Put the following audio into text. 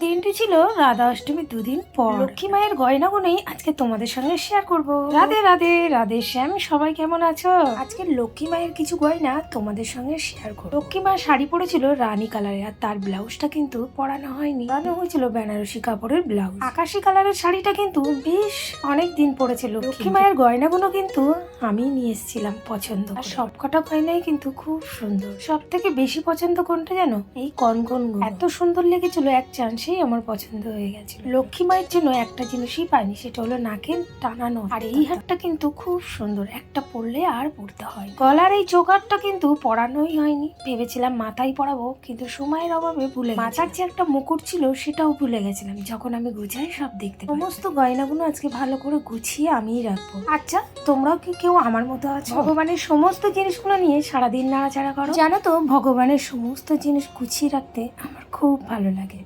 দিনটি ছিল রাধা অষ্টমীর দুদিন পর। লক্ষ্মী মায়ের গয়নাগুলোই আজকে তোমাদের সঙ্গে শেয়ার করব। রাধে রাধে রাধে শ্যাম, সবাই কেমন আছো? আজকে লক্ষ্মী মায়ের কিছু গয়না তোমাদের সঙ্গে শেয়ার করব। লক্ষ্মী মা শাড়ি পরেছিল রানী কালারের, আর তার ব্লাউজটা কিন্তু পরানো হয়নি, পরানো হয়েছিল বেনারসি কাপড়ের ব্লাউজ। আকাশি কালারের শাড়িটা কিন্তু বেশ অনেক দিন পরেছিল। লক্ষ্মী মায়ের গয়নাগুলো কিন্তু আমি নিয়ে এসেছিলাম পছন্দ, আর সবকটা গয়নাই কিন্তু খুব সুন্দর। সব থেকে বেশি পছন্দ কোনটা জানো? এই কনকনগুলো এত সুন্দর লেগেছিল, এক চান্সেই আমার পছন্দ হয়ে গেছিল। লক্ষ্মী মায়ের জন্য একটা জিনিসই পাইনি, সেটা হলো নাকের টানানো। আর এই হারটা কিন্তু খুব সুন্দর, একটা পরলে আর পরতে হয়। গলার এই চোকারটা কিন্তু পরানোই হয়নি, ভেবেছিলাম মাথায় পরাবো, কিন্তু সময়ের অভাবে ভুলে গেছি। মাথার যে একটা মুকুট ছিল সেটাও ভুলে গেছিলাম। যখন আমি গুছাই সব দেখতে পাই। সমস্ত গয়নাগুলো আজকে ভালো করে গুছিয়ে আমিই রাখবো। আচ্ছা, তোমরাও কি কেউ আমার মতো আছো? ভগবানের সমস্ত জিনিসগুলো নিয়ে সারাদিন নাড়াচাড়া করো। জানো তো, ভগবানের সমস্ত জিনিস গুছিয়ে রাখতে আমার খুব ভালো লাগে।